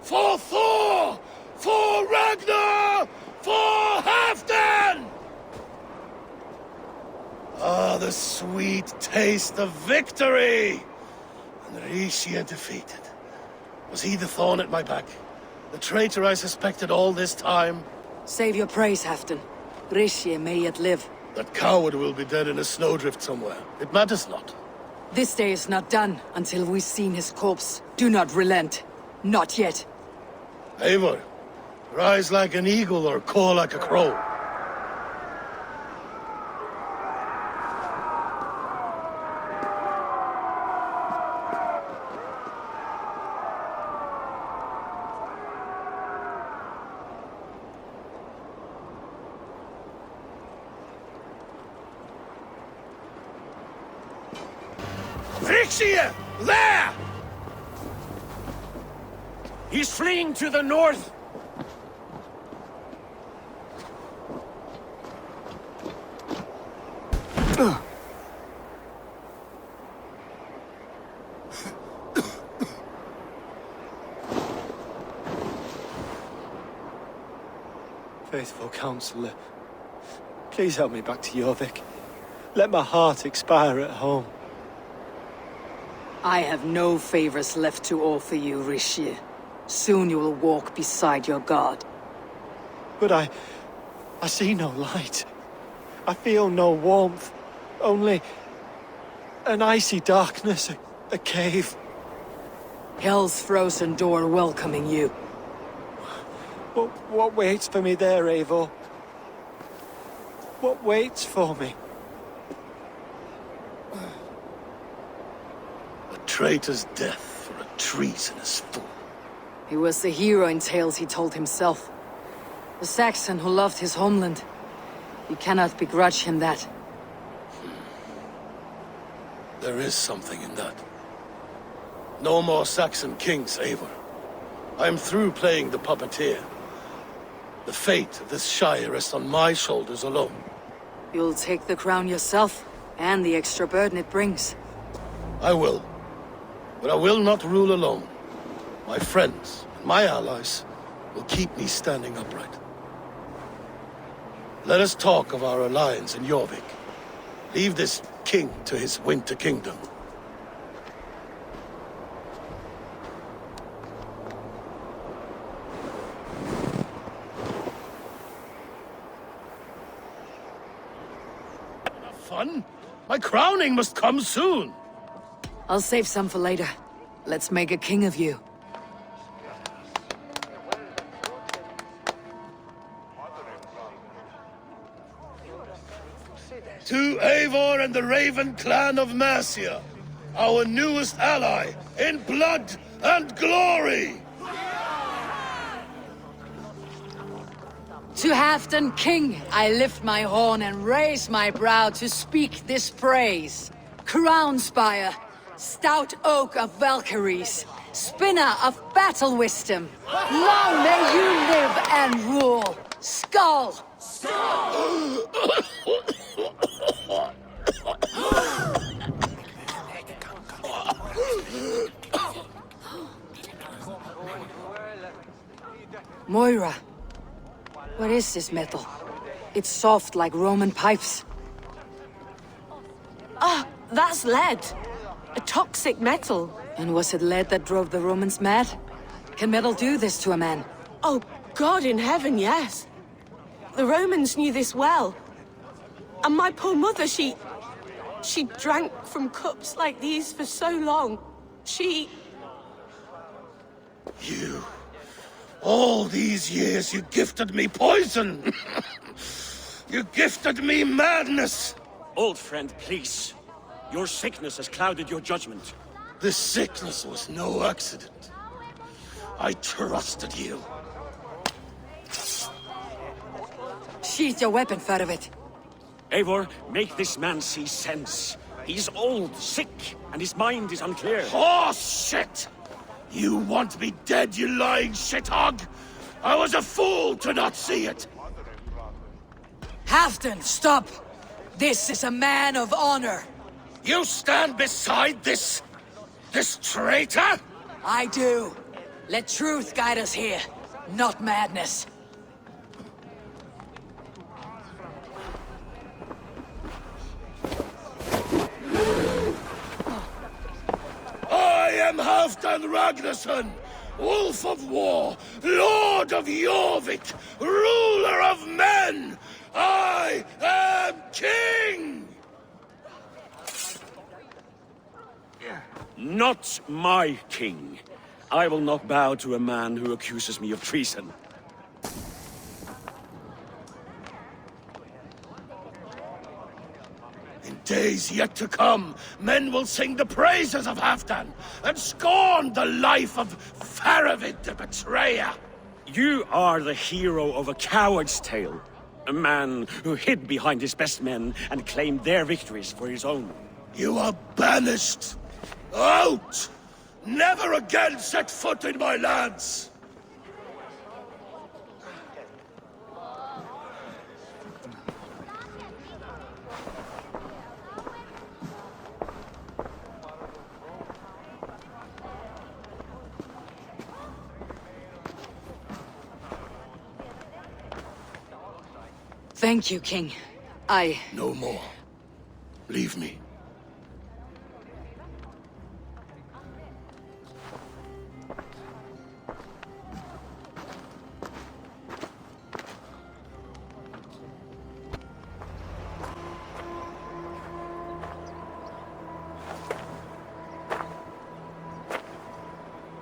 For Thor! For Ragnar! For Halfdan! Ah, the sweet taste of victory! And Rishia defeated. Was he the thorn at my back? The traitor I suspected all this time? Save your praise, Halfdan. Rishia may yet live. That coward will be dead in a snowdrift somewhere. It matters not. This day is not done until we've seen his corpse. Do not relent. Not yet. Eivor, rise like an eagle or caw like a crow. Rixia! There! He's fleeing to the north! Faithful counselor, please help me back to Jorvik. Let my heart expire at home. I have no favors left to offer you, Rishia. Soon you will walk beside your god. But I see no light. I feel no warmth. Only an icy darkness, a cave. Hell's frozen door welcoming you. What waits for me there, Eivor? What waits for me? A traitor's death for a treasonous fool. He was the hero in tales he told himself. The Saxon who loved his homeland. You cannot begrudge him that. There is something in that. No more Saxon kings, Eivor. I am through playing the puppeteer. The fate of this Shire rests on my shoulders alone. You'll take the crown yourself, and the extra burden it brings. I will. But I will not rule alone. My friends and my allies will keep me standing upright. Let us talk of our alliance in Jorvik. Leave this king to his winter kingdom. Fun? My crowning must come soon. I'll save some for later. Let's make a king of you. To Eivor and the Raven clan of Mercia, our newest ally in blood and glory! To Halfdan King, I lift my horn and raise my brow to speak this praise. Crown spire, stout oak of Valkyries, spinner of battle wisdom. Long may you live and rule. Skull! Moira, what is this metal? It's soft like Roman pipes. Ah, that's lead. A toxic metal. And was it lead that drove the Romans mad? Can metal do this to a man? Oh, God in heaven, yes. The Romans knew this well. And my poor mother, she drank from cups like these for so long. You... all these years you gifted me poison! You gifted me madness! Old friend, please. Your sickness has clouded your judgment. This sickness was no accident. I trusted you. Sheath your weapon, Ferdovit. Eivor, make this man see sense. He's old, sick, and his mind is unclear. Horse shit! You want me dead, you lying shithog? I was a fool to not see it! Halfdan, stop! This is a man of honor. You stand beside this traitor? I do. Let truth guide us here, not madness. I am Halfdan Ragnarsson, Wolf of War, Lord of Jorvik, ruler of men! I am king! Not my king. I will not bow to a man who accuses me of treason. In days yet to come, men will sing the praises of Halfdan and scorn the life of Faravid the betrayer. You are the hero of a coward's tale. A man who hid behind his best men and claimed their victories for his own. You are banished! Out! Never again set foot in my lands! Thank you, King. No more. Leave me.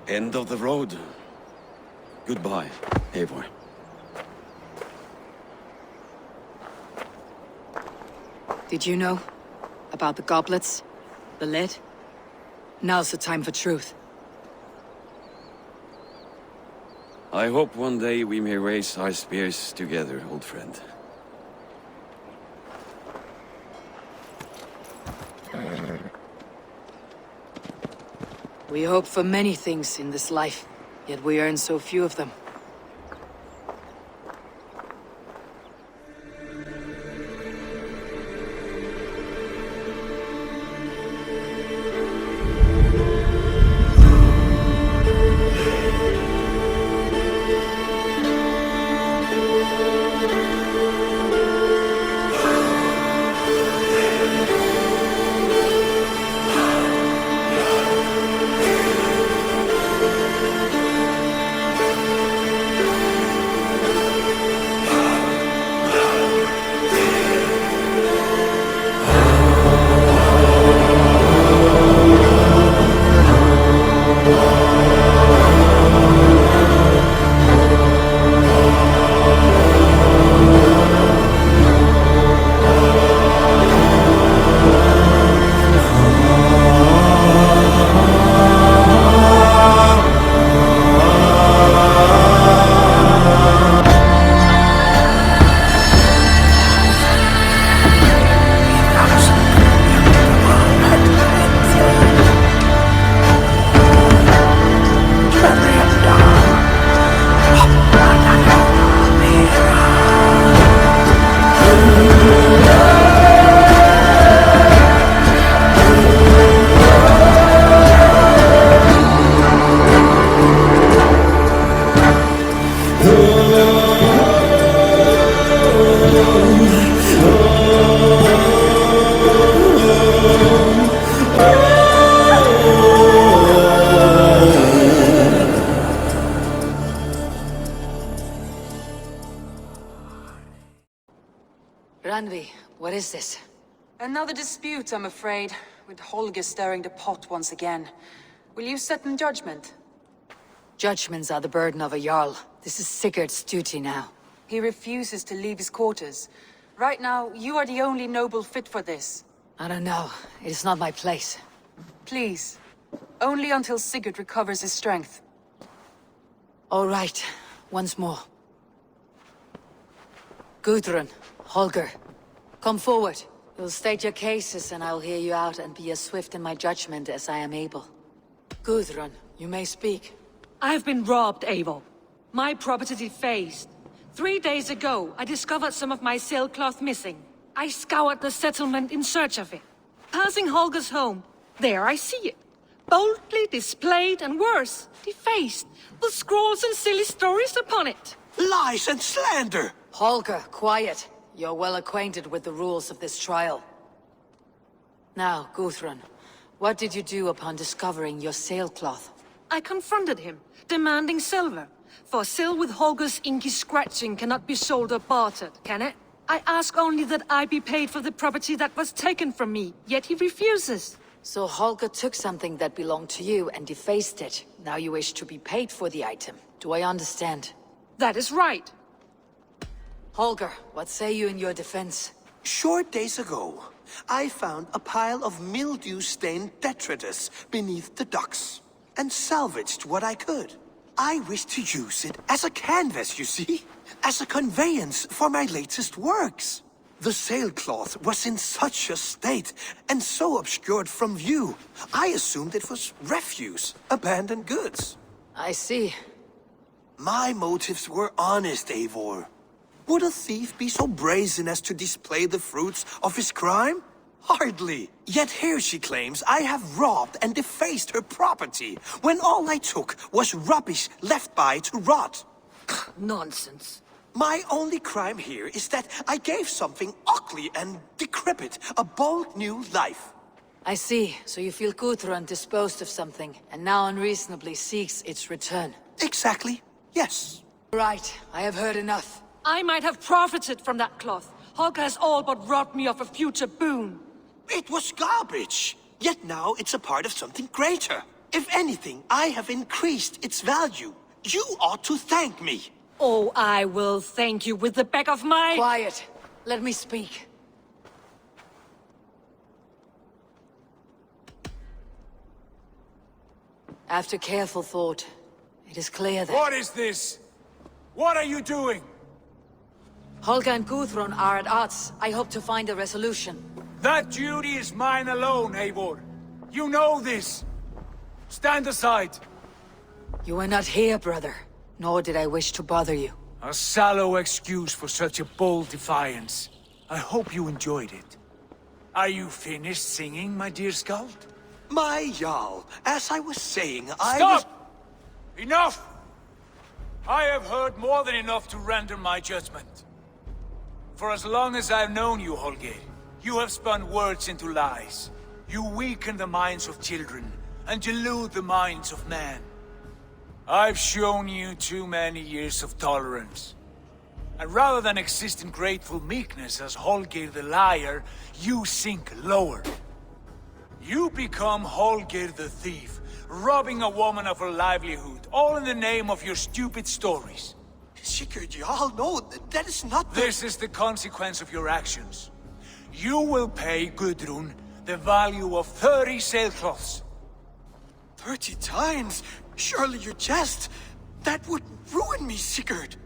End of the road. Goodbye, Eivor. Did you know? About the goblets? The lead? Now's the time for truth. I hope one day we may raise our spears together, old friend. We hope for many things in this life, yet we earn so few of them. Randvi, what is this? Another dispute, I'm afraid, with Holger stirring the pot once again. Will you set in judgment? Judgments are the burden of a Jarl. This is Sigurd's duty now. He refuses to leave his quarters. Right now, you are the only noble fit for this. I don't know. It is not my place. Please. Only until Sigurd recovers his strength. All right. Once more. Gudrun, Holger, come forward. You'll state your cases and I'll hear you out and be as swift in my judgment as I am able. Gudrun, you may speak. I've been robbed, Eivor. My property defaced. 3 days ago, I discovered some of my sailcloth missing. I scoured the settlement in search of it. Passing Holger's home, there I see it. Boldly displayed and worse, defaced, with scrolls and silly stories upon it. Lies and slander! Holger, quiet. You're well acquainted with the rules of this trial. Now, Guthrun, what did you do upon discovering your sailcloth? I confronted him, demanding silver. For sil with Holger's inky scratching cannot be sold or bartered, can it? I ask only that I be paid for the property that was taken from me, yet he refuses. So Holger took something that belonged to you and defaced it. Now you wish to be paid for the item. Do I understand? That is right. Holger, what say you in your defense? Short days ago, I found a pile of mildew-stained detritus beneath the docks, and salvaged what I could. I wish to use it as a canvas, you see? As a conveyance for my latest works. The sailcloth was in such a state, and so obscured from view, I assumed it was refuse, abandoned goods. I see. My motives were honest, Eivor. Would a thief be so brazen as to display the fruits of his crime? Hardly. Yet here she claims I have robbed and defaced her property, when all I took was rubbish left by to rot. Nonsense. My only crime here is that I gave something ugly and decrepit a bold new life. I see. So you feel Guthrun disposed of something, and now unreasonably seeks its return. Exactly. Yes. Right. I have heard enough. I might have profited from that cloth. Holger has all but robbed me of a future boon. It was garbage. Yet now it's a part of something greater. If anything, I have increased its value. You ought to thank me. Oh, I will thank you with the back of my... Quiet. Let me speak. After careful thought, it is clear that... What is this? What are you doing? Holger and Guthrun are at odds. I hope to find a resolution. That duty is mine alone, Eivor. You know this. Stand aside. You were not here, brother. Nor did I wish to bother you. A sallow excuse for such a bold defiance. I hope you enjoyed it. Are you finished singing, my dear Skald? My Jarl, as I was saying, Stop! Enough! I have heard more than enough to render my judgment. For as long as I've known you, Holger, you have spun words into lies. You weaken the minds of children, and delude the minds of men. I've shown you too many years of tolerance. And rather than exist in grateful meekness as Holger the liar, you sink lower. You become Holger the thief, robbing a woman of her livelihood, all in the name of your stupid stories. Sigurd, Jarl, no, that is not the... This is the consequence of your actions. You will pay Gudrun the value of 30 sailcloths. 30 times? Surely you jest. That would ruin me, Sigurd.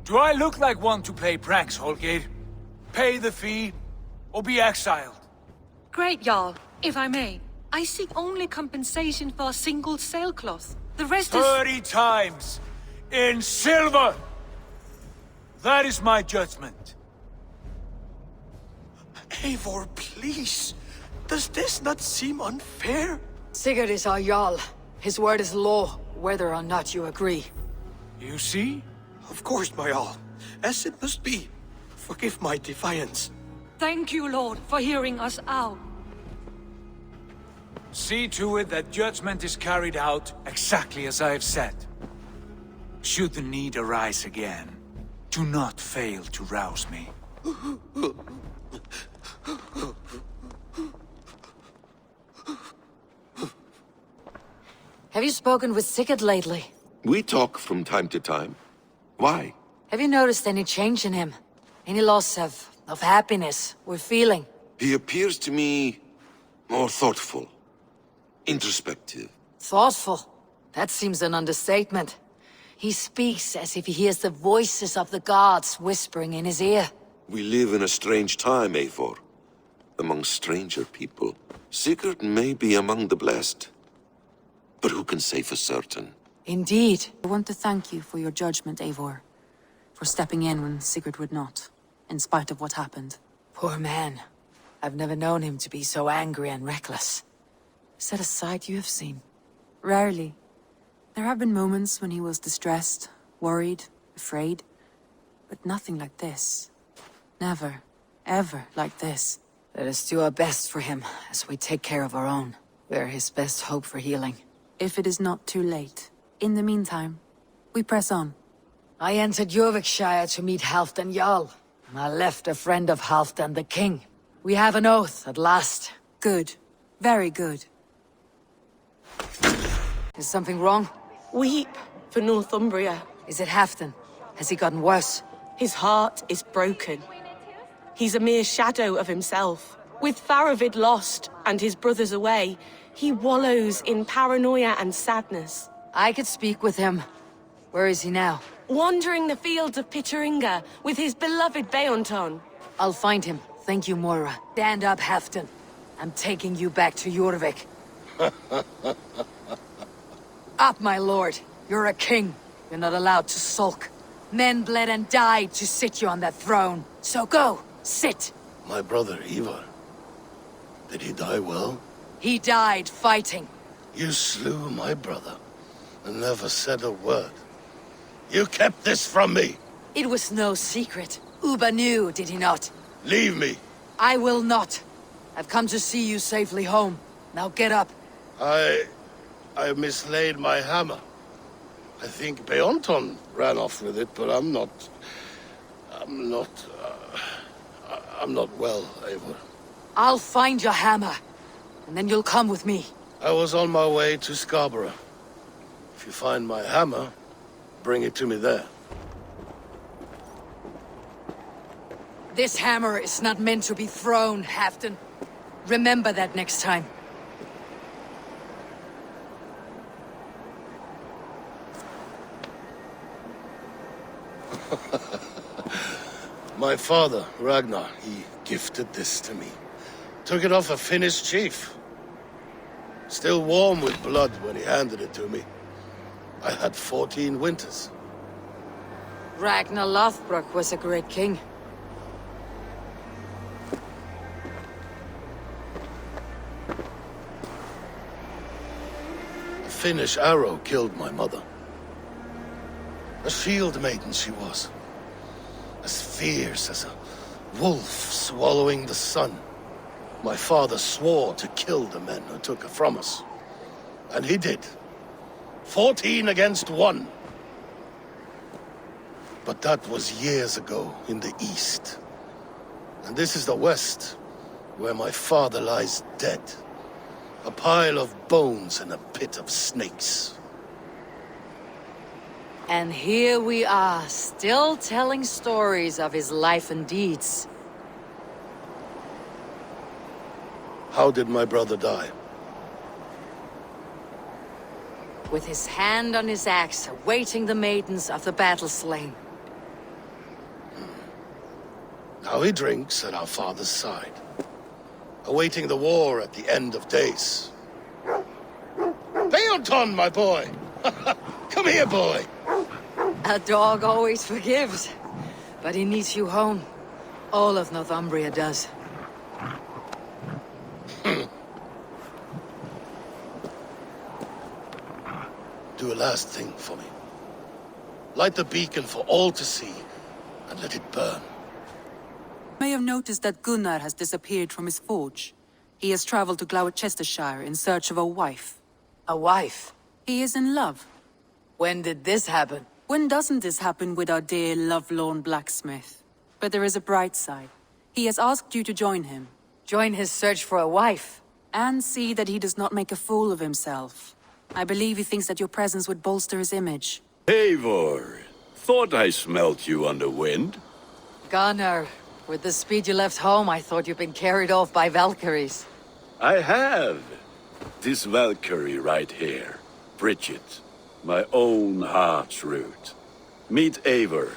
Do I look like one to play pranks, Holger? Pay the fee, or be exiled. Great, Jarl. If I may, I seek only compensation for a single sailcloth. The rest is... 30 times! In silver! That is my judgment. Eivor, please. Does this not seem unfair? Sigurd is our Jarl. His word is law, whether or not you agree. You see? Of course, my Jarl. As it must be. Forgive my defiance. Thank you, Lord, for hearing us out. See to it that judgment is carried out exactly as I have said. Should the need arise again, do not fail to rouse me. Have you spoken with Sigurd lately? We talk from time to time. Why? Have you noticed any change in him? Any loss of happiness or feeling? He appears to me more thoughtful, introspective. Thoughtful? That seems an understatement. He speaks as if he hears the voices of the gods whispering in his ear. We live in a strange time, Eivor. Among stranger people. Sigurd may be among the blessed. But who can say for certain? Indeed. I want to thank you for your judgment, Eivor. For stepping in when Sigurd would not, in spite of what happened. Poor man. I've never known him to be so angry and reckless. Set aside you have seen. Rarely. There have been moments when he was distressed, worried, afraid. But nothing like this. Never, ever like this. Let us do our best for him, as we take care of our own. We're his best hope for healing. If it is not too late. In the meantime, we press on. I entered Jorvikshire to meet Halfdan Jarl. I left a friend of Halfdan the king. We have an oath at last. Good. Very good. Is something wrong? Weep for Northumbria. Is it Halfdan? Has he gotten worse? His heart is broken. He's a mere shadow of himself. With Faravid lost and his brothers away, he wallows in paranoia and sadness. I could speak with him. Where is he now? Wandering the fields of Pittaringa with his beloved Beonton. I'll find him. Thank you, Moira. Stand up, Halfdan. I'm taking you back to Jorvik. Up, my lord. You're a king. You're not allowed to sulk. Men bled and died to sit you on that throne. So go, sit. My brother, Eivor. Did he die well? He died fighting. You slew my brother, and never said a word. You kept this from me! It was no secret. Uba knew, did he not? Leave me! I will not. I've come to see you safely home. Now get up. I mislaid my hammer. I think Beonton ran off with it, but I'm not well, Eivor. I'll find your hammer, and then you'll come with me. I was on my way to Scarborough. If you find my hammer, bring it to me there. This hammer is not meant to be thrown, Halfdan. Remember that next time. My father, Ragnar, he gifted this to me. Took it off a Finnish chief. Still warm with blood when he handed it to me. I had 14 winters. Ragnar Lothbrok was a great king. A Finnish arrow killed my mother. A shield maiden she was. As fierce as a wolf swallowing the sun. My father swore to kill the men who took her from us. And he did. 14 against 1. But that was years ago in the east. And this is the west, where my father lies dead. A pile of bones in a pit of snakes. And here we are, still telling stories of his life and deeds. How did my brother die? With his hand on his axe, awaiting the maidens of the battle slain. Now he drinks at our father's side, awaiting the war at the end of days. Beonton, my boy! Come here, boy! A dog always forgives, but he needs you home. All of Northumbria does. Do a last thing for me. Light the beacon for all to see, and let it burn. May have noticed that Gunnar has disappeared from his forge. He has traveled to Gloucestershire in search of a wife. A wife? He is in love. When did this happen? When doesn't this happen with our dear lovelorn blacksmith? But there is a bright side. He has asked you to join him. Join his search for a wife? And see that he does not make a fool of himself. I believe he thinks that your presence would bolster his image. Eivor, thought I smelt you on the wind. Gunnar, with the speed you left home, I thought you'd been carried off by Valkyries. I have. This Valkyrie right here, Bridget, my own heart's root. Meet Eivor.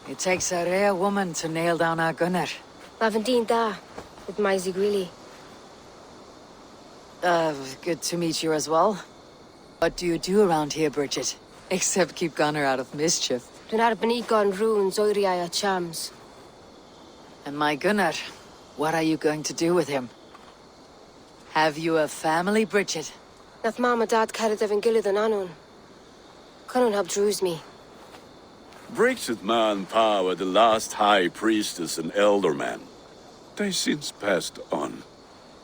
It takes a rare woman to nail down our Gunnar. Lavendine da, with my Zigrilli. Good to meet you as well. What do you do around here, Bridget? Except keep Gunnar out of mischief. Dunar Benigon runes Oiriaya chams. And my Gunnar, what are you going to do with him? Have you a family, Bridget? Nath Mom a Dad carried evan gilid an anon. Cannon have drews me. Bridget Man Pa were the last high priestess and elderman. They since passed on.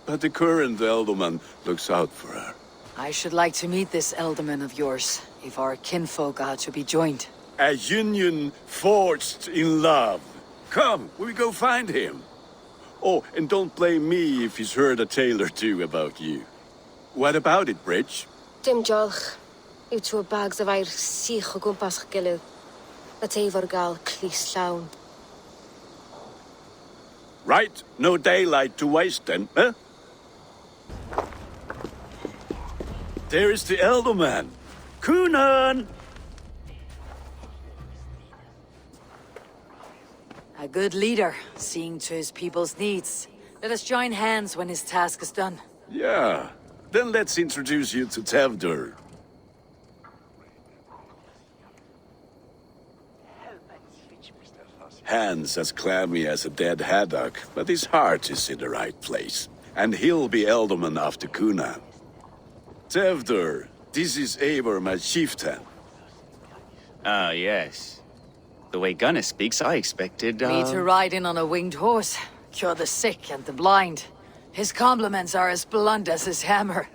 But the current elderman looks out for her. I should like to meet this elderman of yours, if our kinfolk are to be joined. A union forged in love. Come, we go find him. Oh, and don't blame me if he's heard a tale or two about you. What about it, Bridge? Dim jolch. You two bags of air sich o gwmpas gilid. That Eivor gal clis llawn. Right, no daylight to waste then, eh? There is the elderman. Kunan! A good leader, seeing to his people's needs. Let us join hands when his task is done. Yeah, then let's introduce you to Tevdur. Hands as clammy as a dead haddock, but his heart is in the right place. And he'll be elderman after Kunan. Tevdur, this is Eivor, my chieftain. Ah, yes. The way Gunnar speaks, I expected, Me to ride in on a winged horse, cure the sick and the blind. His compliments are as blunt as his hammer.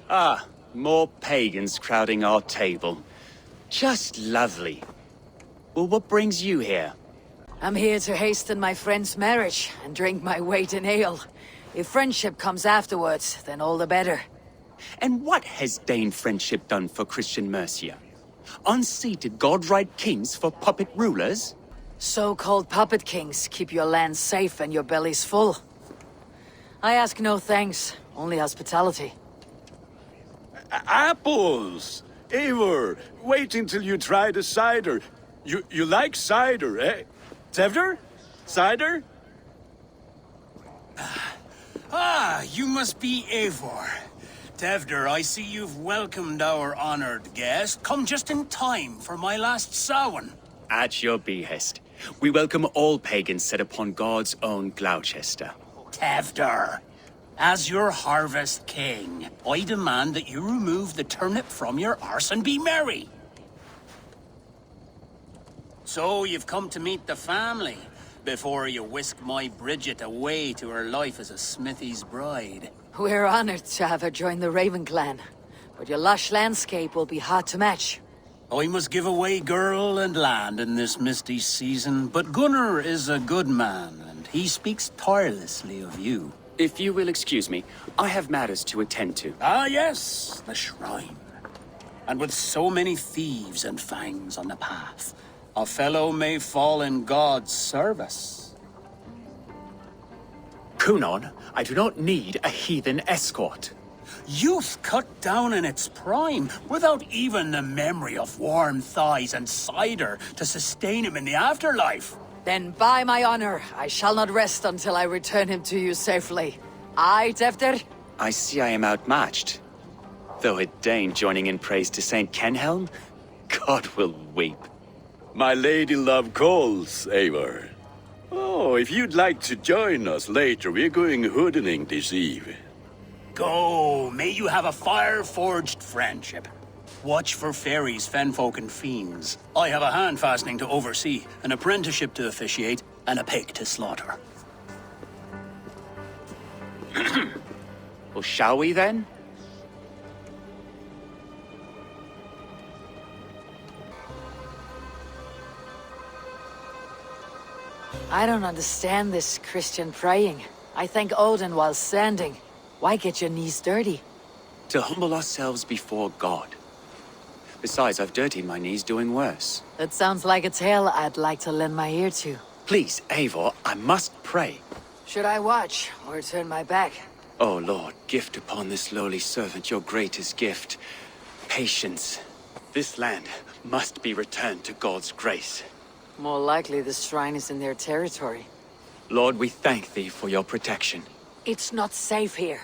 Ah, more pagans crowding our table. Just lovely. Well, what brings you here? I'm here to hasten my friend's marriage and drink my weight in ale. If friendship comes afterwards, then all the better. And what has Dane friendship done for Christian Mercia? Unseated godright kings for puppet rulers? So-called puppet kings keep your lands safe and your bellies full. I ask no thanks, only hospitality. Apples! Eivor, wait until you try the cider. You like cider, eh? Tevdur? Cider? Ah, you must be Eivor. Tevdur, I see you've welcomed our honored guest. Come just in time for my last Samhain. At your behest. We welcome all pagans set upon God's own Gloucester. Tevdur, as your harvest king, I demand that you remove the turnip from your arse and be merry. So you've come to meet the family, before you whisk my Bridget away to her life as a smithy's bride. We're honored to have her join the Raven clan, but your lush landscape will be hard to match. I must give away girl and land in this misty season, but Gunnar is a good man, and he speaks tirelessly of you. If you will excuse me, I have matters to attend to. Ah, yes, the shrine. And with so many thieves and fangs on the path, a fellow may fall in God's service. Kunon, I do not need a heathen escort. Youth cut down in its prime, without even the memory of warm thighs and cider to sustain him in the afterlife. Then by my honor, I shall not rest until I return him to you safely. Aye, Tevdur? I see I am outmatched. Though a Dane joining in praise to Saint Kenhelm, God will weep. My lady love calls, Eivor. Oh, if you'd like to join us later, we're going hoodening this eve. Go, may you have a fire-forged friendship. Watch for fairies, fenfolk, and fiends. I have a hand fastening to oversee, an apprenticeship to officiate, and a pig to slaughter. Well, shall we then? I don't understand this Christian praying. I thank Odin while standing. Why get your knees dirty? To humble ourselves before God. Besides, I've dirtied my knees doing worse. That sounds like a tale I'd like to lend my ear to. Please, Eivor, I must pray. Should I watch, or turn my back? Oh, Lord, gift upon this lowly servant your greatest gift. Patience. This land must be returned to God's grace. More likely the shrine is in their territory. Lord, we thank thee for your protection. It's not safe here.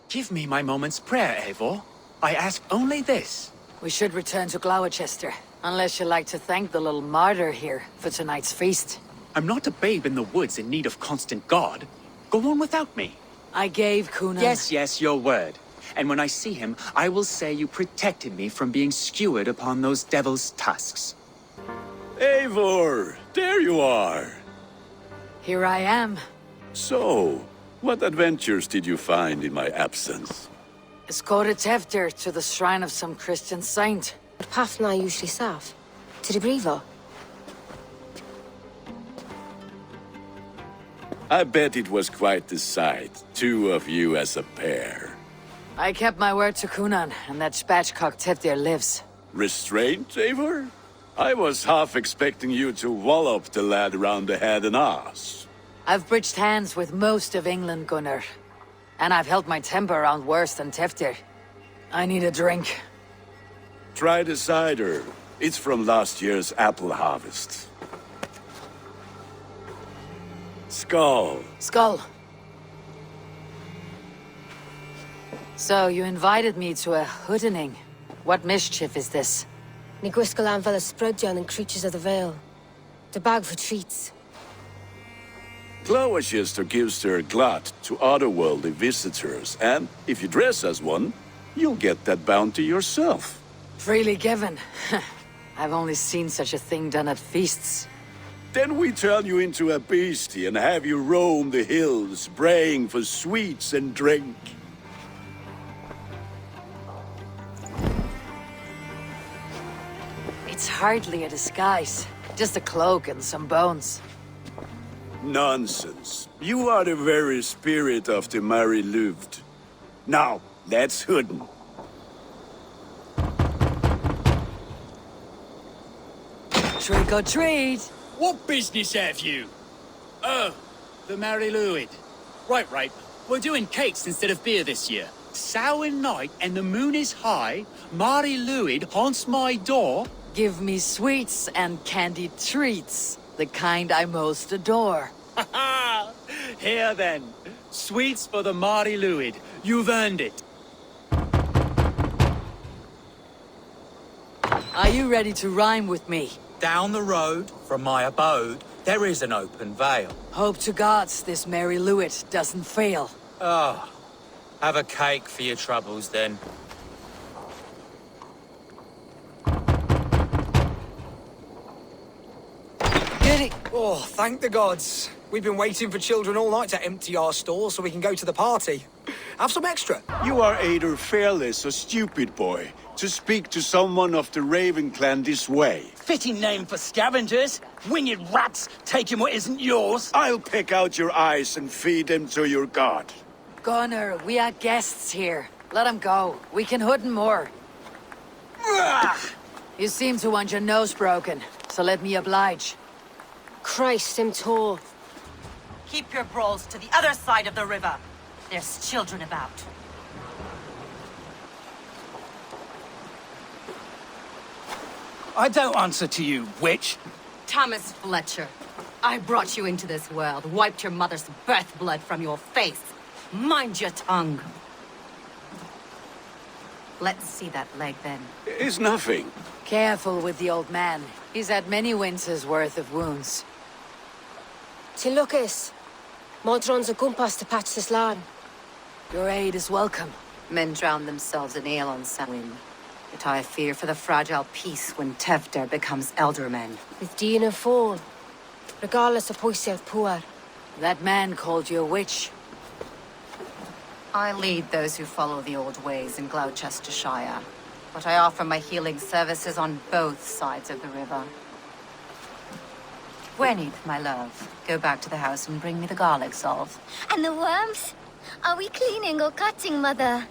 Give me my moment's prayer, Eivor. I ask only this. We should return to Gloucester, unless you'd like to thank the little martyr here for tonight's feast. I'm not a babe in the woods in need of constant guard. Go on without me. I gave Cunan. Yes, your word. And when I see him, I will say you protected me from being skewered upon those devil's tusks. Eivor, there you are. Here I am. So, what adventures did you find in my absence? Escorted Tefter to the shrine of some Christian saint. Path na usually saf. To the brifo. I bet it was quite the sight, two of you as a pair. I kept my word to Cunan, and that spatchcock Tefter lives. Restraint, Eivor? I was half expecting you to wallop the lad around the head and ass. I've bridged hands with most of England, Gunnar. And I've held my temper around worse than Tefter. I need a drink. Try the cider. It's from last year's apple harvest. Skull. Skull. So, you invited me to a hoodening. What mischief is this? Ni gwisgo lan fel y Sprydjan and Creatures of the Vale. The bag for treats. Gloucester gives their glut to otherworldly visitors, and if you dress as one, you'll get that bounty yourself. Freely given. I've only seen such a thing done at feasts. Then we turn you into a beastie and have you roam the hills, braying for sweets and drink. It's hardly a disguise. Just a cloak and some bones. Nonsense. You are the very spirit of the Mary Louved. Now, let's hooden. Trick or treat! What business have you? Oh, the Mary Louid. Right. We're doing cakes instead of beer this year. Sour night and the moon is high. Mary Louid haunts my door. Give me sweets and candied treats. The kind I most adore. Ha ha! Here then. Sweets for the Mary Louid. You've earned it. Are you ready to rhyme with me? Down the road from my abode, there is an open vale. Hope to gods this Mary Louit doesn't fail. Ah, have a cake for your troubles then. Get it! Oh, thank the gods. We've been waiting for children all night to empty our stores so we can go to the party. Have some extra. You are either fearless or stupid, boy, to speak to someone of the Raven clan this way. Fitting name for scavengers. Winged rats taking what isn't yours. I'll pick out your eyes and feed them to your god. Gunnar, we are guests here. Let them go. We can hooden more. You seem to want your nose broken, so let me oblige. Christ, him tall. Keep your brawls to the other side of the river. There's children about. I don't answer to you, witch. Thomas Fletcher, I brought you into this world, wiped your mother's birth blood from your face. Mind your tongue. Let's see that leg, then. It's nothing. Careful with the old man. He's had many winters' worth of wounds. Till Lucas. Modron's a gumpas to patch this land. Your aid is welcome. Men drown themselves in ale on Samhain. But I fear for the fragile peace when Tefter becomes eldermen. With Dean and Fall. Regardless of Poisier Puar. That man called you a witch. I lead those who follow the old ways in Gloucestershire. But I offer my healing services on both sides of the river. Gwenith, my love, go back to the house and bring me the garlic salve. And the worms? Are we cleaning or cutting, Mother?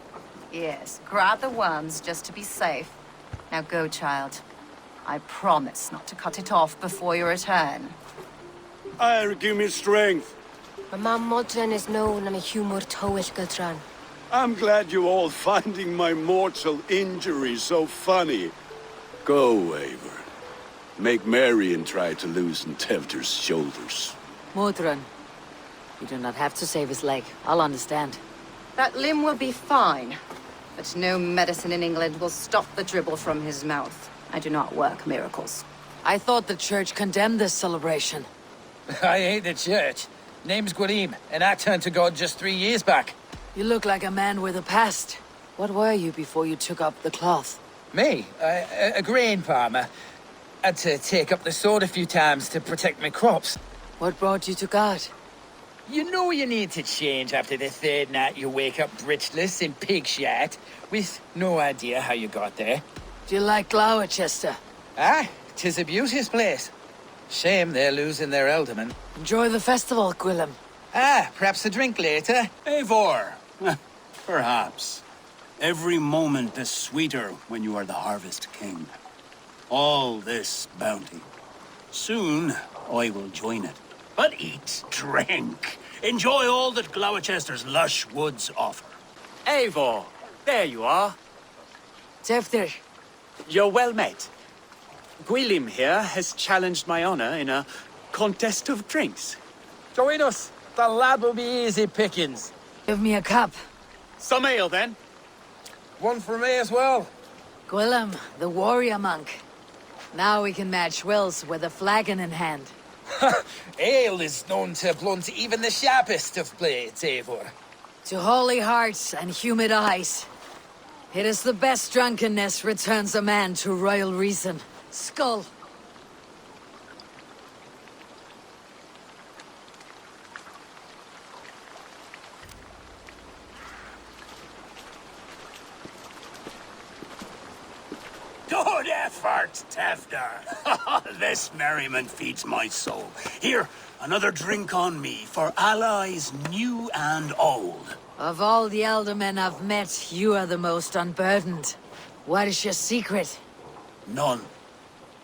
Yes, grab the worms just to be safe. Now go, child. I promise not to cut it off before your return. Give me strength. My mam Modron is known and a humor towish Gudran. I'm glad you all finding my mortal injury so funny. Go, Eivor. Make merry and try to loosen Tefter's shoulders. Modron, you do not have to save his leg. I'll understand. That limb will be fine. But no medicine in England will stop the dribble from his mouth. I do not work miracles. I thought the church condemned this celebration. I hate the church. Name's Gwarim, and I turned to God just 3 years back. You look like a man with a past. What were you before you took up the cloth? Me? A grain farmer. Had to take up the sword a few times to protect my crops. What brought you to God? You know you need to change after the third night you wake up britchless in pig shit, with no idea how you got there. Do you like Gloucester? Ah, 'tis a beauteous place. Shame they're losing their alderman. Enjoy the festival, Gwillem. Ah, perhaps a drink later? Eivor. Perhaps. Every moment is sweeter when you are the Harvest King. All this bounty. Soon, I will join it. But eat, drink, enjoy all that Gloucester's lush woods offer. Eivor, there you are. Tefter. You're well met. Gwilym here has challenged my honor in a contest of drinks. Join us. The lad will be easy pickings. Give me a cup. Some ale, then. One for me as well. Gwillem, the warrior monk. Now we can match wills with a flagon in hand. Ale is known to blunt even the sharpest of blades, Eivor. To holy hearts and humid eyes. It is the best drunkenness returns a man to royal reason. Skull. Good effort, Tefter. This merriment feeds my soul. Here, another drink on me for allies new and old. Of all the aldermen I've met, you are the most unburdened. What is your secret? None.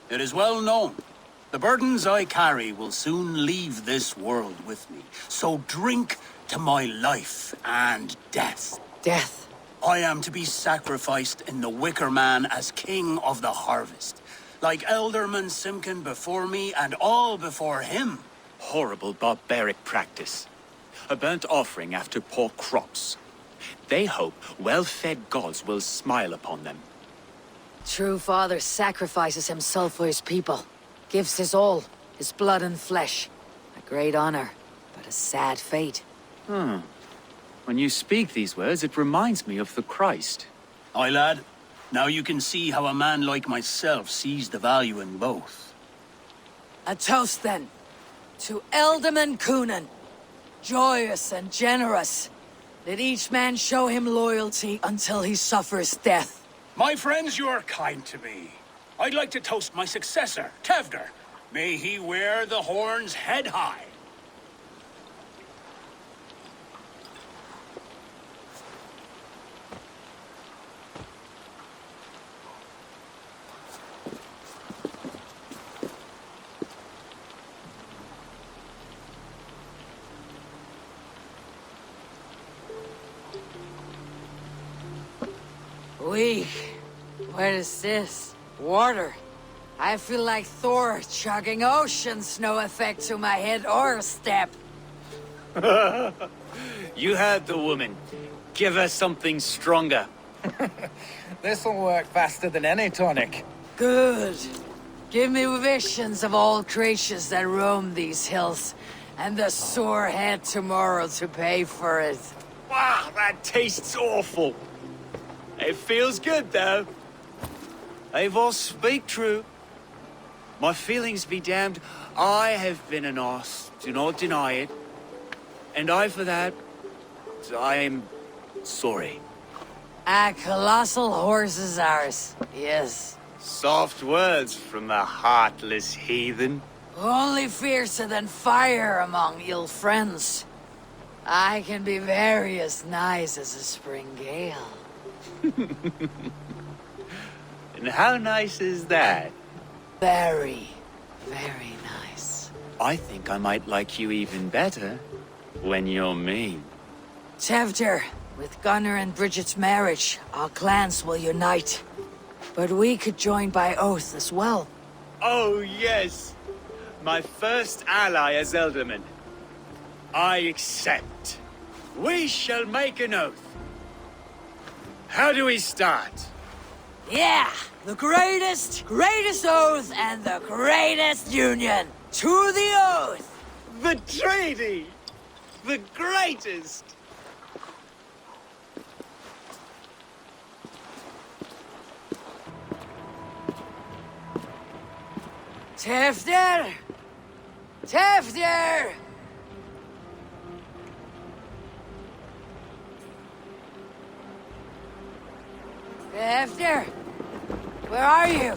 It is well known. The burdens I carry will soon leave this world with me. So drink to my life and death. Death? I am to be sacrificed in the Wicker Man as king of the harvest. Like Elderman Simkin before me and all before him. Horrible barbaric practice. A burnt offering after poor crops. They hope well-fed gods will smile upon them. True father sacrifices himself for his people. Gives his all, his blood and flesh. A great honor, but a sad fate. When you speak these words, it reminds me of the Christ. Aye, lad. Now you can see how a man like myself sees the value in both. A toast, then. To Elderman Coonan. Joyous and generous. Let each man show him loyalty until he suffers death. My friends, you are kind to me. I'd like to toast my successor, Tefder. May he wear the horns head high. What is this? Water. I feel like Thor chugging oceans, no effect to my head or step. You heard the woman. Give her something stronger. This'll work faster than any tonic. Good. Give me visions of all creatures that roam these hills, and the sore head tomorrow to pay for it. Wow, that tastes awful. It feels good, though. Eivor, speak true. My feelings be damned. I have been an arse, do not deny it. And I, for that, I am sorry. A colossal horse is ours, yes. Soft words from the heartless heathen. Only fiercer than fire among ill friends. I can be very as nice as a spring gale. And how nice is that? Very, very nice. I think I might like you even better when you're mean. Tefter, with Gunnar and Bridget's marriage, our clans will unite. But we could join by oath as well. Oh, yes. My first ally as Elderman. I accept. We shall make an oath. How do we start? Yeah! The greatest oath and the greatest union! To the oath! The treaty! The greatest! Tefter! Tefter! Tefter! Where are you?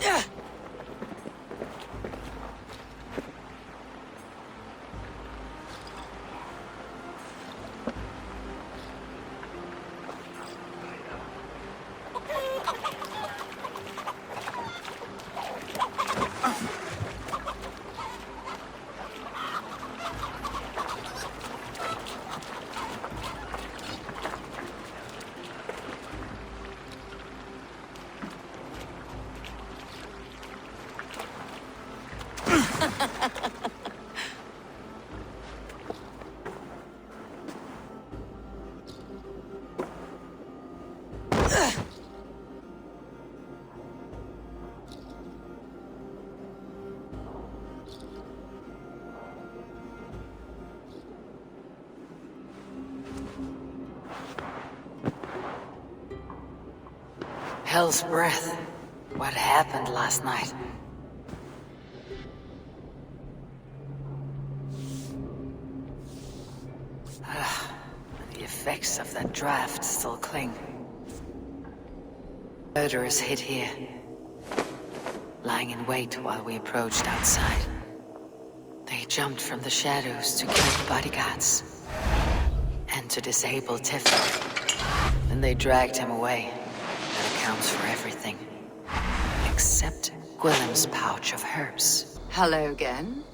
Hell's breath. What happened last night? The effects of that draft still cling. Murderers hid here, lying in wait while we approached outside. They jumped from the shadows to kill the bodyguards and to disable Tiflin. Then they dragged him away. That accounts for everything. Except Gwilym's pouch of herbs. Hello again.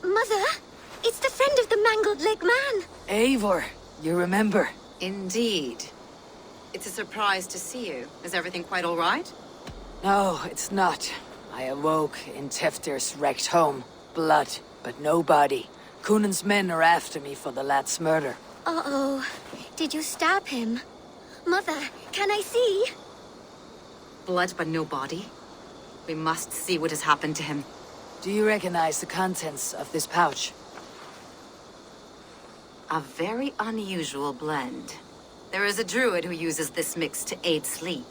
Mother, it's the friend of the mangled leg man. Eivor, you remember? Indeed. It's a surprise to see you. Is everything quite all right? No, it's not. I awoke in Tefter's wrecked home. Blood, but no body. Cunan's men are after me for the lad's murder. Uh-oh. Did you stab him? Mother, can I see? Blood but no body? We must see what has happened to him. Do you recognize the contents of this pouch? A very unusual blend. There is a druid who uses this mix to aid sleep.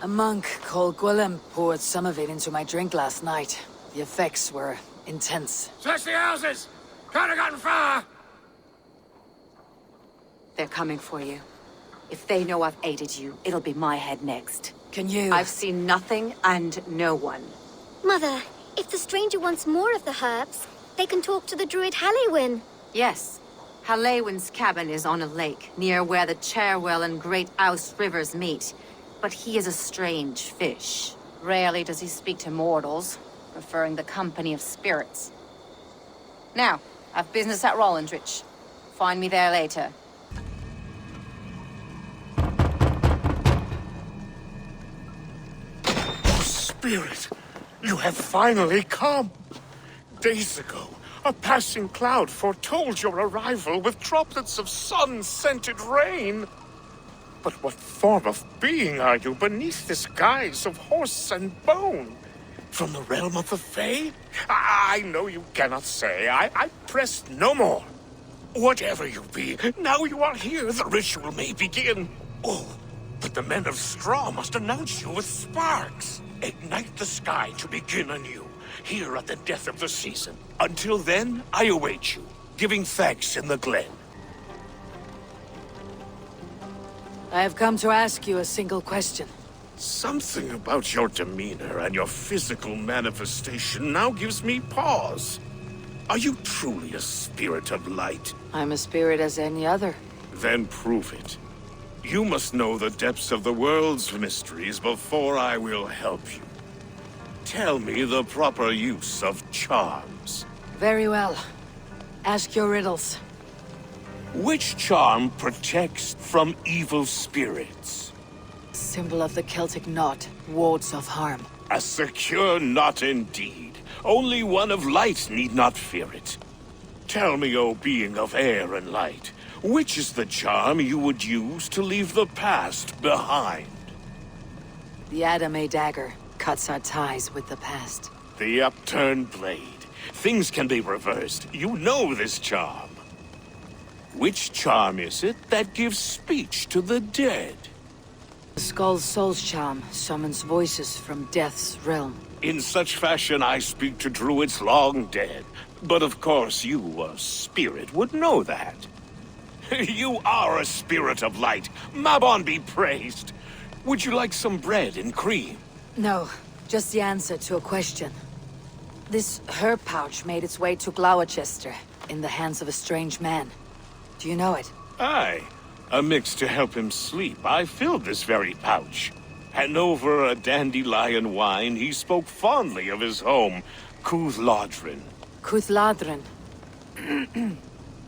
A monk called Gwilym poured some of it into my drink last night. The effects were intense. Search the houses! Can't have gotten far! They're coming for you. If they know I've aided you, it'll be my head next. Can you? I've seen nothing and no one. Mother, if the stranger wants more of the herbs, they can talk to the druid Halewyn. Yes. Halewyn's cabin is on a lake, near where the Cherwell and Great Ouse rivers meet. But he is a strange fish. Rarely does he speak to mortals, preferring the company of spirits. Now, I've business at Rollindrich. Find me there later. Spirit, you have finally come. Days ago, a passing cloud foretold your arrival with droplets of sun-scented rain. But what form of being are you beneath this guise of horse and bone? From the realm of the Fae? I know you cannot say. I press no more. Whatever you be, now you are here, the ritual may begin. Oh, but the men of straw must announce you with sparks. Ignite the sky to begin anew, here at the death of the season. Until then, I await you, giving thanks in the glen. I have come to ask you a single question. Something about your demeanor and your physical manifestation now gives me pause. Are you truly a spirit of light? I'm a spirit as any other. Then prove it. You must know the depths of the world's mysteries before I will help you. Tell me the proper use of charms. Very well. Ask your riddles. Which charm protects from evil spirits? Symbol of the Celtic knot, wards off harm. A secure knot indeed. Only one of light need not fear it. Tell me, O being of air and light, which is the charm you would use to leave the past behind? The Adame dagger cuts our ties with the past. The upturned blade. Things can be reversed. You know this charm. Which charm is it that gives speech to the dead? The Skull's soul's charm summons voices from Death's realm. In such fashion I speak to druids long dead. But of course you, a spirit, would know that. You are a spirit of light. Mabon be praised. Would you like some bread and cream? No, just the answer to a question. This herb pouch made its way to Gloucester in the hands of a strange man. Do you know it? Aye. A mix to help him sleep. I filled this very pouch. And over a dandelion wine, he spoke fondly of his home, Cuthladrin. Cuthladrin.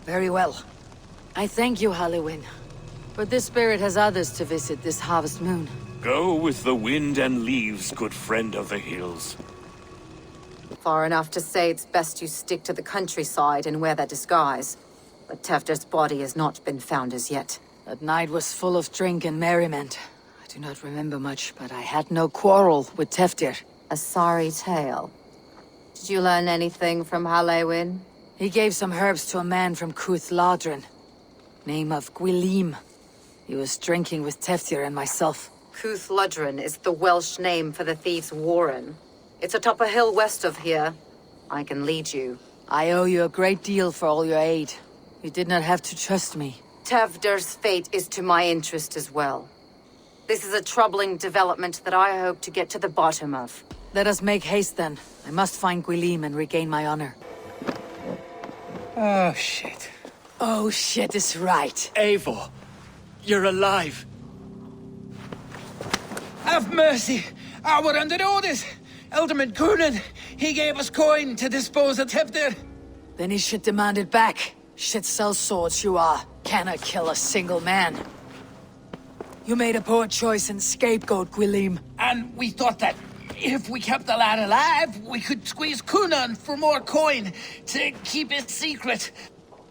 Very well. I thank you, Halliwyn. But this spirit has others to visit this harvest moon. Go with the wind and leaves, good friend of the hills. Far enough to say it's best you stick to the countryside and wear that disguise. But Tefder's body has not been found as yet. That night was full of drink and merriment. I do not remember much, but I had no quarrel with Tefder. A sorry tale. Did you learn anything from Halliwyn? He gave some herbs to a man from Cuthladrin. Name of Gwylim. He was drinking with Tefdir and myself. Cuthladrin is the Welsh name for the thieves' warren. It's atop a hill west of here. I can lead you. I owe you a great deal for all your aid. You did not have to trust me. Tefder's fate is to my interest as well. This is a troubling development that I hope to get to the bottom of. Let us make haste then. I must find Gwylim and regain my honor. Oh, shit. Oh, shit is right. Eivor, you're alive. Have mercy. We're under orders. Alderman Coonan, he gave us coin to dispose of Tefder. Then he should demand it back. Shit sells swords you are. Cannot kill a single man. You made a poor choice in scapegoat, Gwylim. And we thought that if we kept the lad alive, we could squeeze Coonan for more coin to keep it secret.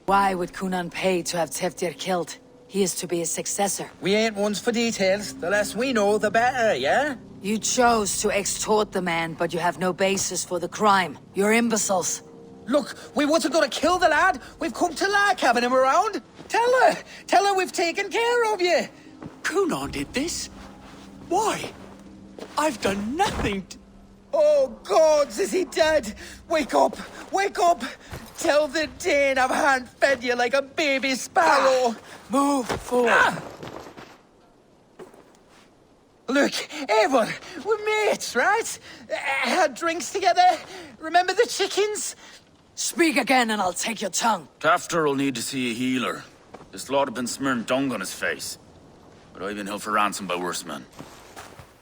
Why would Coonan pay to have Tefdir killed? He is to be his successor. We ain't ones for details. The less we know, the better, yeah? You chose to extort the man, but you have no basis for the crime. You're imbeciles. Look, we wasn't gonna kill the lad. We've come to like having him around. Tell her we've taken care of you. Coonan did this? Why? I've done nothing to... Oh, gods, is he dead? Wake up! Wake up! Tell the Dane I've hand-fed you like a baby sparrow. Move forward. Look, Eivor, we're mates, right? Had drinks together. Remember the chickens? Speak again and I'll take your tongue. Tafter will need to see a healer. This lot have been smearing dung on his face. But I've been held for ransom by worse men.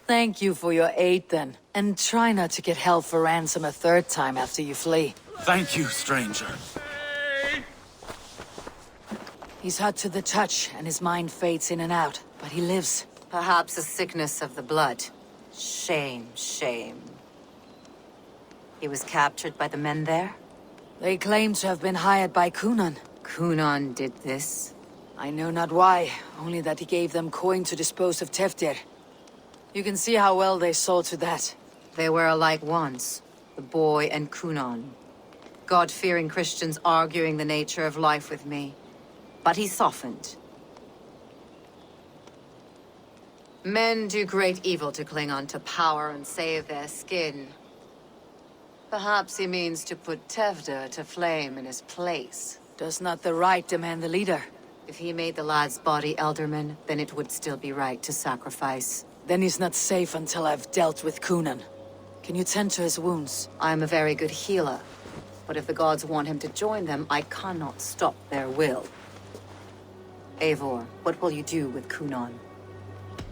Thank you for your aid then. And try not to get held for ransom a third time after you flee. Thank you, stranger. He's hot to the touch and his mind fades in and out, but he lives. Perhaps a sickness of the blood. Shame, shame. He was captured by the men there? They claim to have been hired by Coonan. Coonan did this? I know not why, only that he gave them coin to dispose of Tefdir. You can see how well they saw to that. They were alike once, the boy and Coonan. God-fearing Christians arguing the nature of life with me. But he softened. Men do great evil to cling on to power and save their skin. Perhaps he means to put Tefder to flame in his place. Does not the right demand the leader? If he made the lad's body Elderman, then it would still be right to sacrifice. Then he's not safe until I've dealt with Coonan. Can you tend to his wounds? I'm a very good healer. But if the gods want him to join them, I cannot stop their will. Eivor, what will you do with Coonan?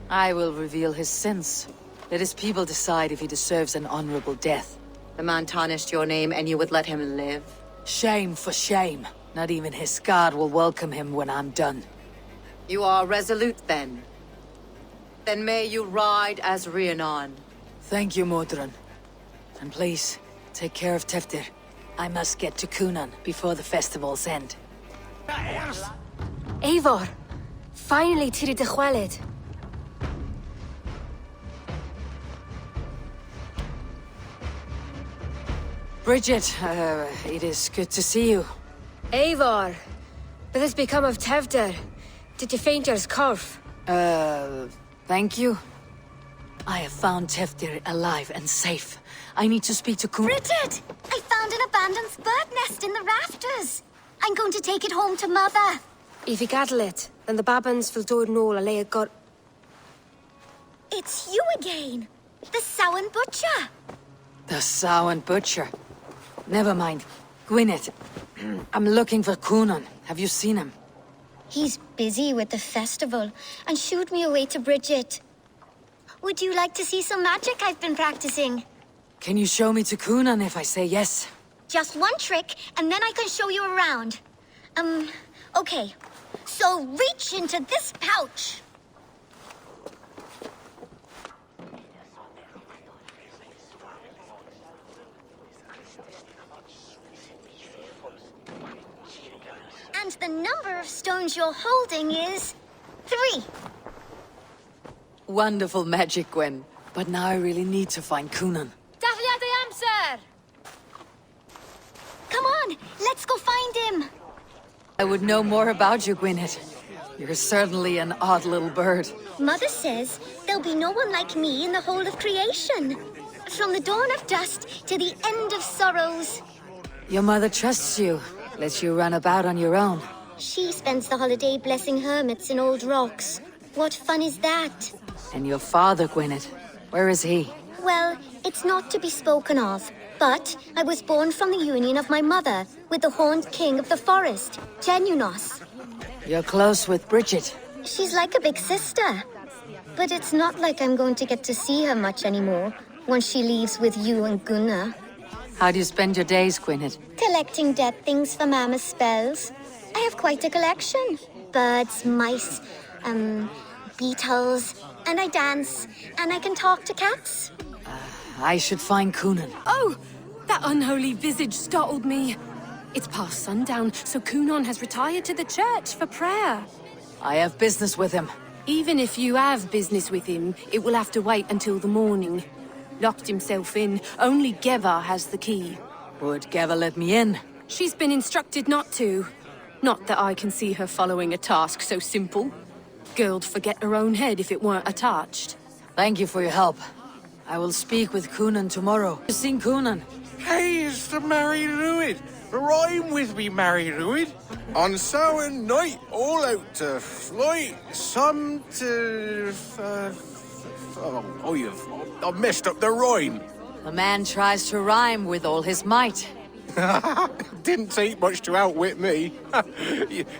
I will reveal his sins. Let his people decide if he deserves an honorable death. The man tarnished your name and you would let him live? Shame for shame. Not even his guard will welcome him when I'm done. You are resolute then. Then may you ride as Rhiannon. Thank you, Modron. And please, take care of Tefdir. I must get to Coonan before the festival's end. Eivor, finally tiri de chwaled. Bridget, it is good to see you. Eivor, what has become of Tefder? Did you faint your scarf? Thank you. I have found Teftir alive and safe. I need to speak to Bridget! I found an abandoned bird nest in the rafters. I'm going to take it home to Mother. If you gather it, then the Babans will do it all, a got. It's you again. The Samhain Butcher. The Samhain Butcher. Never mind. Gwyneth, I'm looking for Coonan. Have you seen him? He's busy with the festival and shooed me away to Bridget. Would you like to see some magic I've been practicing? Can you show me to Coonan if I say yes? Just one trick, and then I can show you around. Okay. So reach into this pouch. And the number of stones you're holding is 3. Wonderful magic, Gwen. But now I really need to find Coonan. Come on, let's go find him. I would know more about you, Gwyneth. You're certainly an odd little bird. Mother says there'll be no one like me in the whole of creation. From the dawn of dust to the end of sorrows. Your mother trusts you, lets you run about on your own. She spends the holiday blessing hermits in old rocks. What fun is that? And your father, Gwyneth, where is he? Well, it's not to be spoken of. But I was born from the union of my mother with the horned king of the forest, Genunos. You're close with Bridget. She's like a big sister. But it's not like I'm going to get to see her much anymore once she leaves with you and Gunnar. How do you spend your days, Gwyneth? Collecting dead things for Mama's spells. I have quite a collection. Birds, mice, beetles, and I dance, and I can talk to cats. I should find Coonan. Oh! That unholy visage startled me. It's past sundown, so Coonan has retired to the church for prayer. I have business with him. Even if you have business with him, it will have to wait until the morning. Locked himself in. Only Geva has the key. Would Geva let me in? She's been instructed not to. Not that I can see her following a task so simple. Girl'd forget her own head if it weren't attached. Thank you for your help. I will speak with Coonan tomorrow. You seen Coonan? Hey, it's the Mary Ruid. Rhyme with me, Mary Ruid. On Samhain night, all out to flight, some to... I've messed up the rhyme. The man tries to rhyme with all his might. Didn't take much to outwit me.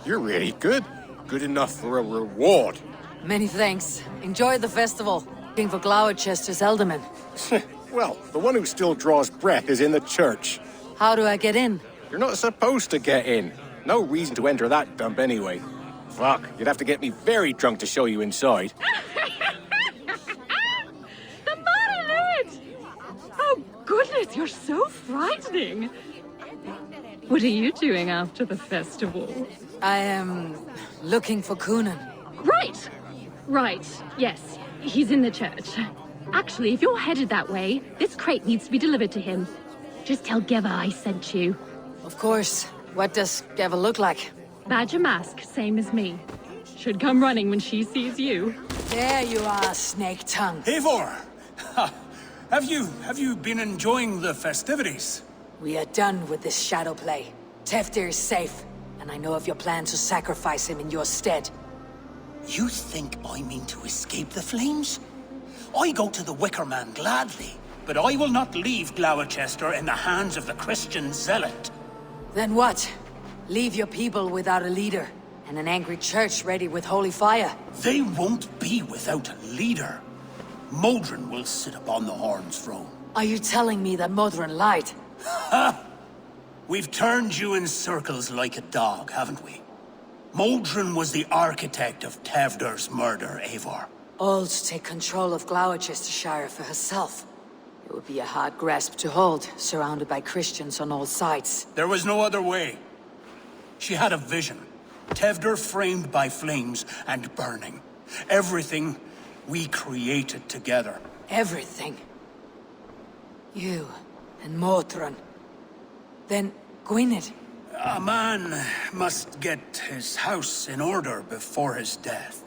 You're really good. Good enough for a reward. Many thanks. Enjoy the festival. Looking for Gloucester's Elderman. Well, the one who still draws breath is in the church. How do I get in? You're not supposed to get in. No reason to enter that dump anyway. Fuck, you'd have to get me very drunk to show you inside. The Mary Lewis! Oh, goodness, you're so frightening. What are you doing after the festival? I am looking for Coonan. Right, yes. He's in the church. Actually, if you're headed that way, this crate needs to be delivered to him. Just tell Geva I sent you. Of course. What does Geva look like? Badger mask, same as me. Should come running when she sees you. There you are, Snake Tongue. Eivor! Have you been enjoying the festivities? We are done with this shadow play. Teftir is safe, and I know of your plan to sacrifice him in your stead. You think I mean to escape the flames? I go to the Wicker Man gladly, but I will not leave Gloucester in the hands of the Christian zealot. Then what? Leave your people without a leader, and an angry church ready with holy fire? They won't be without a leader. Modron will sit upon the Horn's throne. Are you telling me that Modron lied? Ha! We've turned you in circles like a dog, haven't we? Modron was the architect of Tevder's murder, Eivor. All to take control of Gloucestershire for herself. It would be a hard grasp to hold, surrounded by Christians on all sides. There was no other way. She had a vision. Tevder framed by flames and burning. Everything we created together. Everything? You and Modron. Then Gwynedd. A man must get his house in order before his death.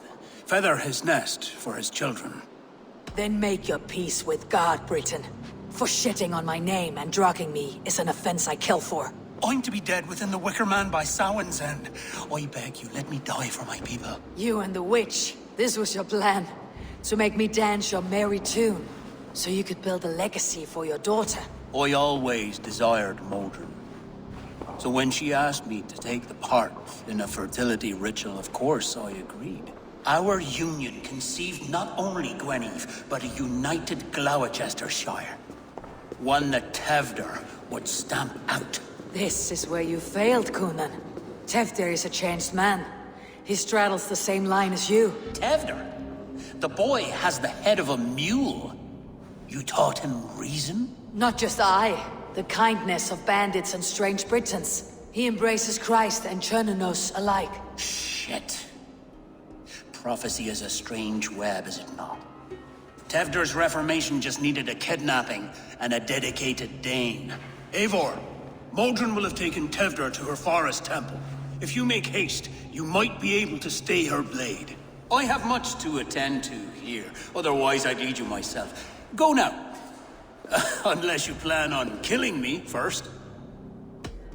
feather his nest for his children. Then make your peace with God, Britain. For shitting on my name and drugging me is an offense I kill for. I'm to be dead within the Wicker Man by Samhain's end. I beg you, let me die for my people. You and the witch, this was your plan. To make me dance your merry tune, so you could build a legacy for your daughter. I always desired Modron. So when she asked me to take the part in a fertility ritual, of course I agreed. Our union conceived not only Gweneve, but a united Gloucestershire. One that Tevder would stamp out. This is where you failed, Coonan. Tevder is a changed man. He straddles the same line as you. Tevder? The boy has the head of a mule. You taught him reason? Not just I. The kindness of bandits and strange Britons. He embraces Christ and Chernonos alike. Shit. Prophecy is a strange web, is it not? Tevder's reformation just needed a kidnapping and a dedicated Dane. Eivor, Modron will have taken Tevder to her forest temple. If you make haste, you might be able to stay her blade. I have much to attend to here, otherwise I'd lead you myself. Go now. Unless you plan on killing me first.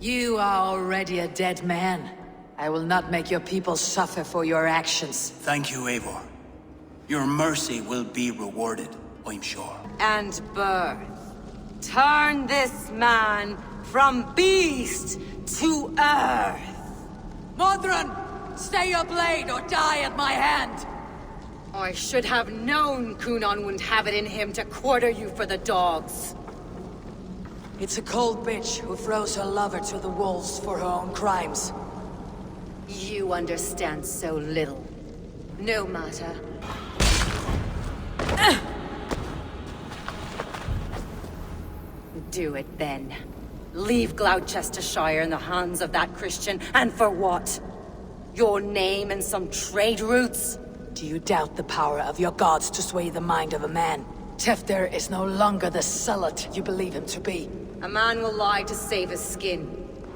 You are already a dead man. I will not make your people suffer for your actions. Thank you, Eivor. Your mercy will be rewarded, I'm sure. And birth. Turn this man from beast to earth. Modron! Stay your blade or die at my hand! I should have known Coonan wouldn't have it in him to quarter you for the dogs. It's a cold bitch who throws her lover to the wolves for her own crimes. You understand so little. No matter. Do it then. Leave Gloucestershire in the hands of that Christian, and for what? Your name and some trade routes? Do you doubt the power of your gods to sway the mind of a man? Tevder is no longer the zealot you believe him to be. A man will lie to save his skin.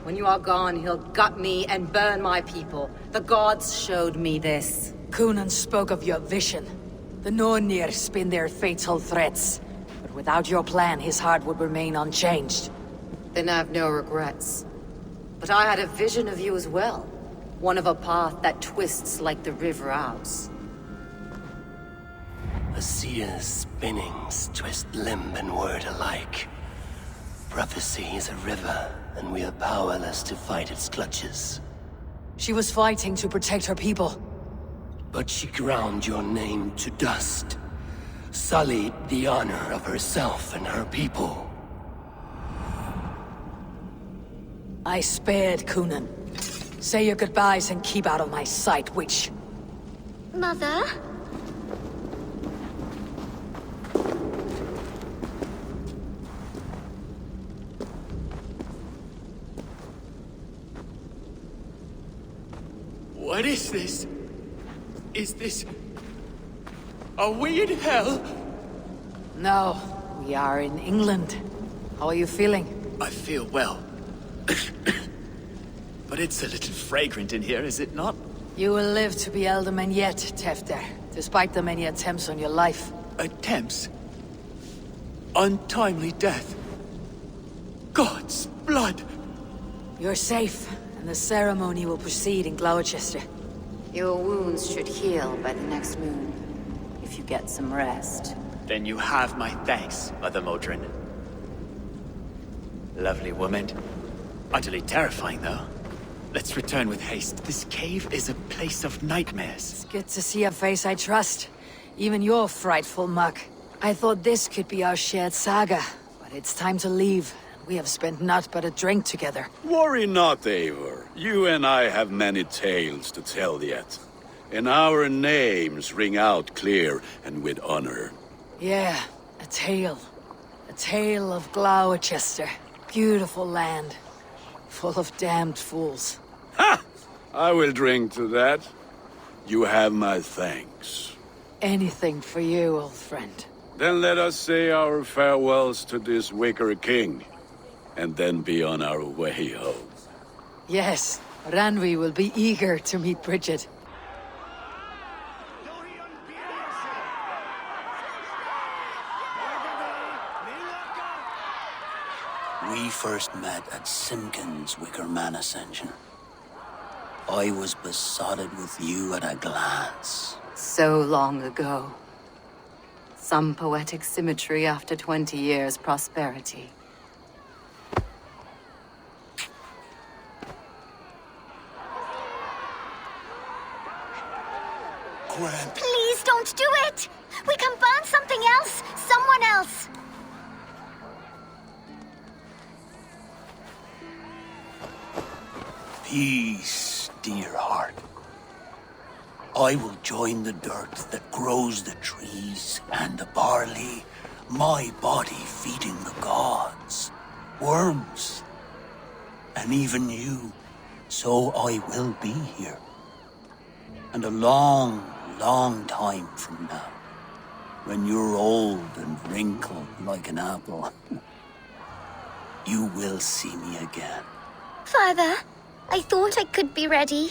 When you are gone, he'll gut me and burn my people. The gods showed me this. Coonan spoke of your vision. The Nornir spin their fatal threats. But without your plan, his heart would remain unchanged. Then I have no regrets. But I had a vision of you as well. One of a path that twists like the river Ouse. A seer's spinnings twist limb and word alike. Prophecy is a river, and we are powerless to fight its clutches. She was fighting to protect her people. But she ground your name to dust. Sullied the honor of herself and her people. I spared Coonan. Say your goodbyes and keep out of my sight, witch. Mother? What is this? Is this... Are we in hell? No, we are in England. How are you feeling? I feel well. But it's a little fragrant in here, is it not? You will live to be Elderman yet, Tevder, despite the many attempts on your life. Attempts? Untimely death? God's blood! You're safe, and the ceremony will proceed in Gloucester. Your wounds should heal by the next moon, if you get some rest. Then you have my thanks, Mother Modron. Lovely woman. Utterly terrifying, though. Let's return with haste. This cave is a place of nightmares. It's good to see a face I trust. Even your frightful muck. I thought this could be our shared saga, but it's time to leave. We have spent naught but a drink together. Worry not, Eivor. You and I have many tales to tell yet. And our names ring out clear and with honor. Yeah, a tale. A tale of Gloucester. Beautiful land. Full of damned fools. Ha! I will drink to that. You have my thanks. Anything for you, old friend. Then let us say our farewells to this Wicker King. And then be on our way home. Yes, Ranvi will be eager to meet Bridget. We first met at Simpkins' Wicker Man Ascension. I was besotted with you at a glance. So long ago. Some poetic symmetry after 20 years' prosperity. Please don't do it! We can burn something else! Someone else! Peace, dear heart. I will join the dirt that grows the trees and the barley, my body feeding the gods, worms, and even you. So I will be here. And a long, long time from now, when you're old and wrinkled like an apple, you will see me again. Father, I thought I could be ready.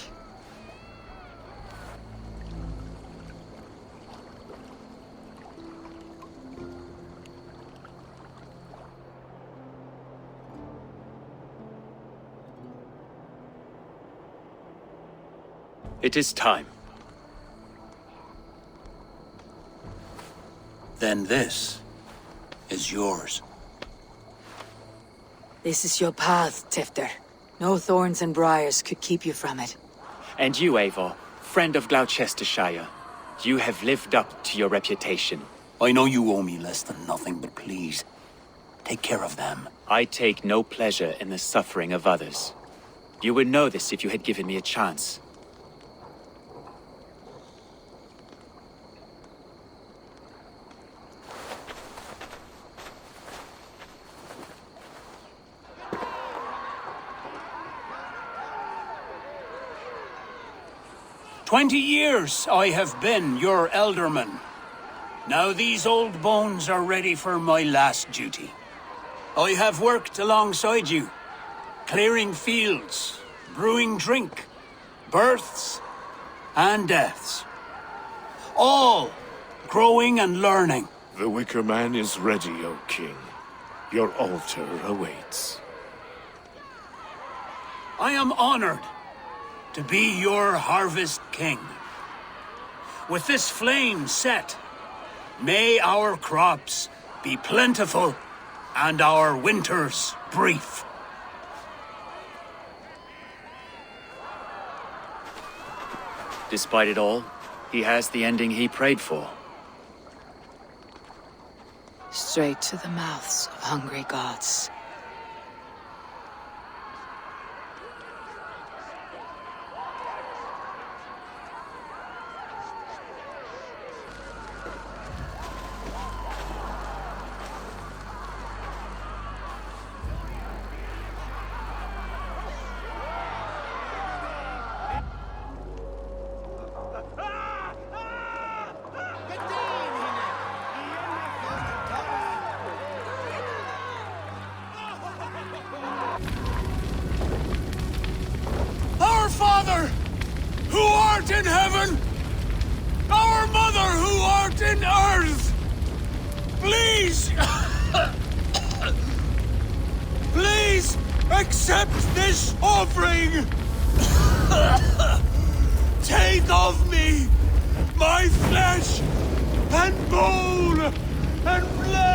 It is time. Then this is yours. This is your path, Tifter. No thorns and briars could keep you from it. And you, Eivor, friend of Gloucestershire, you have lived up to your reputation. I know you owe me less than nothing, but please, take care of them. I take no pleasure in the suffering of others. You would know this if you had given me a chance. "20 years I have been your elderman. Now these old bones are ready for my last duty. I have worked alongside you, clearing fields, brewing drink, births and deaths. All growing and learning. The Wicker Man is ready, O King. Your altar awaits. I am honored to be your harvest king. With this flame set, may our crops be plentiful and our winters brief. Despite it all, he has the ending he prayed for. Straight to the mouths of hungry gods. Our Father, who art in heaven, our Mother, who art in earth, please, please accept this offering. Take of me my flesh and bone and blood.